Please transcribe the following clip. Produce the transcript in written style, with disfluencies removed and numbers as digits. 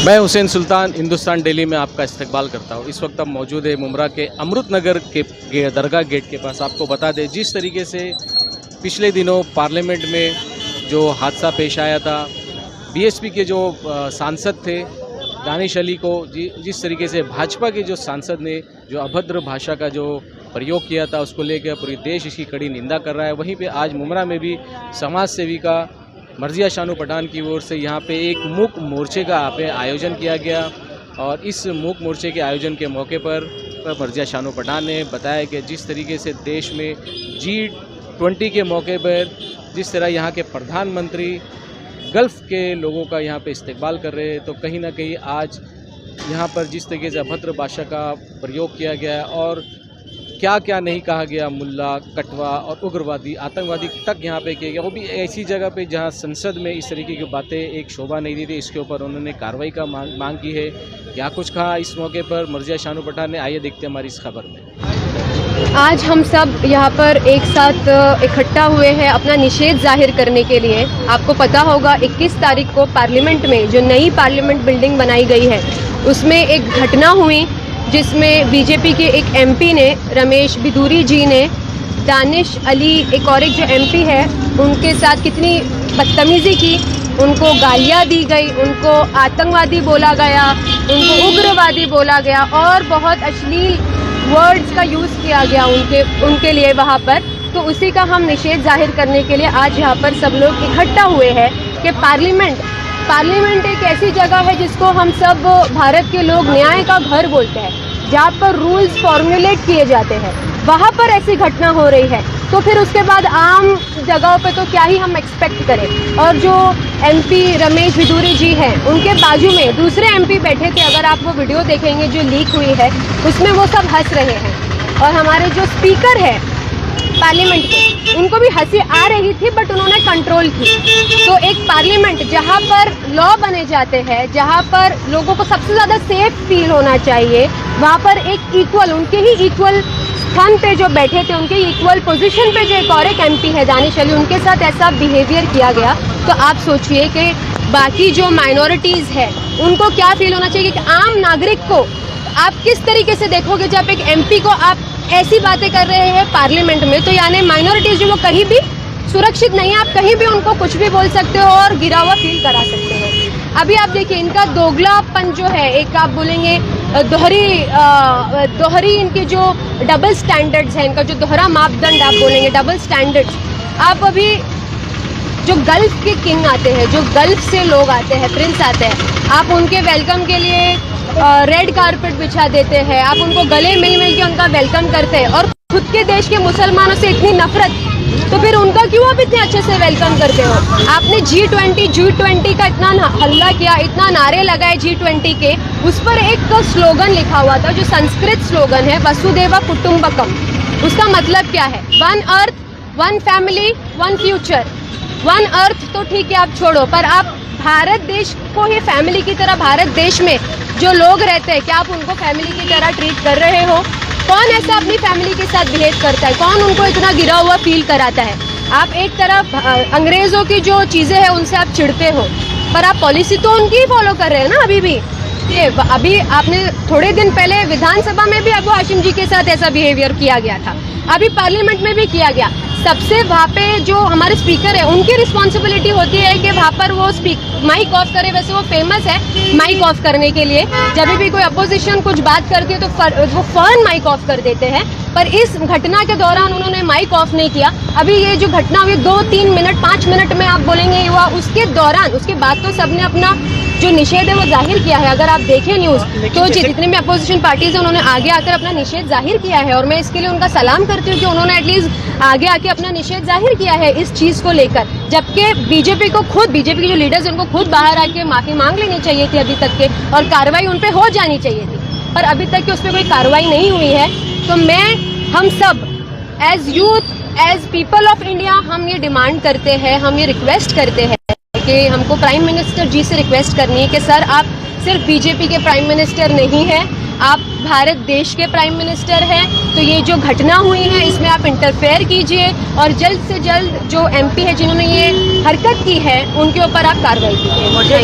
मैं हुसैन सुल्तान हिंदुस्तान डेली में आपका इस्तकबाल करता हूँ। इस वक्त हम मौजूद है मुमरा के अमृत नगर के दरगाह गेट के पास। आपको बता दें, जिस तरीके से पिछले दिनों पार्लियामेंट में जो हादसा पेश आया था, बीएसपी के जो सांसद थे दानिश अली को जिस तरीके से भाजपा के जो सांसद ने जो अभद्र भाषा का जो प्रयोग किया था, उसको लेकर पूरी देश इसकी कड़ी निंदा कर रहा है। वहीं पे आज मुमरा में भी समाज सेविका मर्जिया शानू पठान की ओर से यहाँ पे एक मूक मोर्चे का यहाँ पे आयोजन किया गया और इस मूक मोर्चे के आयोजन के मौके पर मर्जिया शानू पठान ने बताया कि जिस तरीके से देश में G20 के मौके पर जिस तरह यहाँ के प्रधानमंत्री गल्फ़ के लोगों का यहाँ पे इस्तकबाल कर रहे हैं, तो कहीं ना कहीं आज यहाँ पर जिस तरीके से अभद्र भाषा का प्रयोग किया गया है और क्या क्या नहीं कहा गया, मुल्ला, कटवा और उग्रवादी, आतंकवादी तक यहाँ पे किया गया, वो भी ऐसी जगह पे जहाँ संसद में इस तरीके की बातें एक शोभा नहीं दी थी। इसके ऊपर उन्होंने कार्रवाई का मांग की है। क्या कुछ कहा इस मौके पर मर्जिया शानू पठान ने, आइए देखते हैं हमारी इस खबर में। आज हम सब यहाँ पर एक साथ इकट्ठा हुए हैं अपना निषेध जाहिर करने के लिए। आपको पता होगा 21 तारीख को पार्लियामेंट में जो नई पार्लियामेंट बिल्डिंग बनाई गई है, उसमें एक घटना हुई जिसमें बीजेपी के एक एमपी ने, रमेश बिधूरी जी ने, दानिश अली एक जो एमपी है उनके साथ कितनी बदतमीज़ी की, उनको गालियाँ दी गई, उनको आतंकवादी बोला गया, उनको उग्रवादी बोला गया और बहुत अश्लील वर्ड्स का यूज़ किया गया उनके लिए वहाँ पर। तो उसी का हम निषेध जाहिर करने के लिए आज यहाँ पर सब लोग इकट्ठा हुए हैं कि पार्लियामेंट एक ऐसी जगह है जिसको हम सब भारत के लोग न्याय का घर बोलते हैं, जहाँ पर रूल्स फॉर्मुलेट किए जाते हैं। वहाँ पर ऐसी घटना हो रही है तो फिर उसके बाद आम जगहों पे तो क्या ही हम एक्सपेक्ट करें। और जो एमपी रमेश बिधूरी जी हैं, उनके बाजू में दूसरे एमपी बैठे थे। अगर आप वो वीडियो देखेंगे जो लीक हुई है, उसमें वो सब हंस रहे हैं और हमारे जो स्पीकर है पार्लियामेंट के, उनको भी हंसी आ रही थी बट उन्होंने कंट्रोल की। तो एक पार्लियामेंट जहां पर लॉ बने जाते हैं, जहां पर लोगों को सबसे ज़्यादा सेफ फील होना चाहिए, वहां पर एक इक्वल, उनके ही इक्वल स्थान पे जो बैठे थे, उनके इक्वल पोजीशन पे जो एक एमपी है दानिश अली, उनके साथ ऐसा बिहेवियर किया गया। तो आप सोचिए कि बाकी जो माइनॉरिटीज़ है उनको क्या फील होना चाहिए कि आम नागरिक को आप किस तरीके से देखोगे जब एक एमपी को आप ऐसी बातें कर रहे हैं पार्लियामेंट में। तो यानी माइनॉरिटीज जो वो कहीं भी सुरक्षित नहीं है, आप कहीं भी उनको कुछ भी बोल सकते हो और गिरा हुआ फील करा सकते हो। अभी आप देखिए इनका दोगलापन जो है, एक आप बोलेंगे दोहरी इनकी जो डबल स्टैंडर्ड्स हैं, इनका जो दोहरा मापदंड आप बोलेंगे, डबल स्टैंडर्ड्स। आप अभी जो गल्फ के किंग आते हैं, जो गल्फ से लोग आते हैं, प्रिंस आते हैं, आप उनके वेलकम के लिए रेड कारपेट बिछा देते हैं, आप उनको गले मिल के उनका वेलकम करते हैं। और खुद के देश के मुसलमानों से इतनी नफरत, तो फिर उनका क्यों आप इतने अच्छे से वेलकम करते हो? आपने G20 का इतना हल्ला किया, इतना नारे लगाए G20 के, उस पर एक स्लोगन लिखा हुआ था जो संस्कृत स्लोगन है, वसुदेव कुटुंबकम। उसका मतलब क्या है? 1 अर्थ, 1 फैमिली, 1 फ्यूचर। 1 अर्थ तो ठीक है, आप छोड़ो, पर आप भारत देश को ही फैमिली की तरह, भारत देश में जो लोग रहते हैं, क्या आप उनको फैमिली की तरह ट्रीट कर रहे हो? कौन ऐसा अपनी फैमिली के साथ बिहेव करता है? कौन उनको इतना गिरा हुआ फील कराता है? आप एक तरफ अंग्रेज़ों की जो चीज़ें हैं उनसे आप चिढ़ते हो, पर आप पॉलिसी तो उनकी ही फॉलो कर रहे हैं ना। अभी आपने थोड़े दिन पहले विधानसभा में भी अबू हाशिम जी के साथ ऐसा बिहेवियर किया गया था, अभी पार्लियामेंट में भी किया गया। सबसे वहाँ पे जो हमारे स्पीकर है, उनकी रिस्पॉन्सिबिलिटी होती है कि वहाँ पर वो माइक ऑफ करे। वैसे वो फेमस है माइक ऑफ करने के लिए, जब भी कोई अपोजिशन कुछ बात करती है तो वो फौरन माइक ऑफ कर देते हैं। पर इस घटना के दौरान उन्होंने माइक ऑफ नहीं किया। अभी ये जो घटना हुई 2-3 मिनट 5 मिनट में आप बोलेंगे हुआ, उसके दौरान, उसके बाद तो सबने अपना जो निषेध है वो जाहिर किया है। अगर आप देखें न्यूज़ तो जितने भी अपोजिशन पार्टीज हैं उन्होंने आगे आकर अपना निषेध जाहिर किया है और मैं इसके लिए उनका सलाम करती हूँ कि उन्होंने एटलीस्ट आगे आके अपना निषेध जाहिर किया है इस चीज़ को लेकर। जबकि बीजेपी के जो लीडर्स हैं उनको खुद बाहर आके माफ़ी मांग लेनी चाहिए थी अभी तक के, और कार्रवाई उन पर हो जानी चाहिए थी, पर अभी तक की उस पर कोई कार्रवाई नहीं हुई है। तो हम सब as youth, as people of India, हम ये डिमांड करते हैं, हम ये रिक्वेस्ट करते हैं कि हमको प्राइम मिनिस्टर जी से रिक्वेस्ट करनी है कि सर, आप सिर्फ बीजेपी के प्राइम मिनिस्टर नहीं हैं, आप भारत देश के प्राइम मिनिस्टर हैं। तो ये जो घटना हुई है इसमें आप इंटरफेयर कीजिए और जल्द से जल्द जो एमपी है जिन्होंने ये हरकत की है उनके ऊपर आप कार्रवाई कीजिए।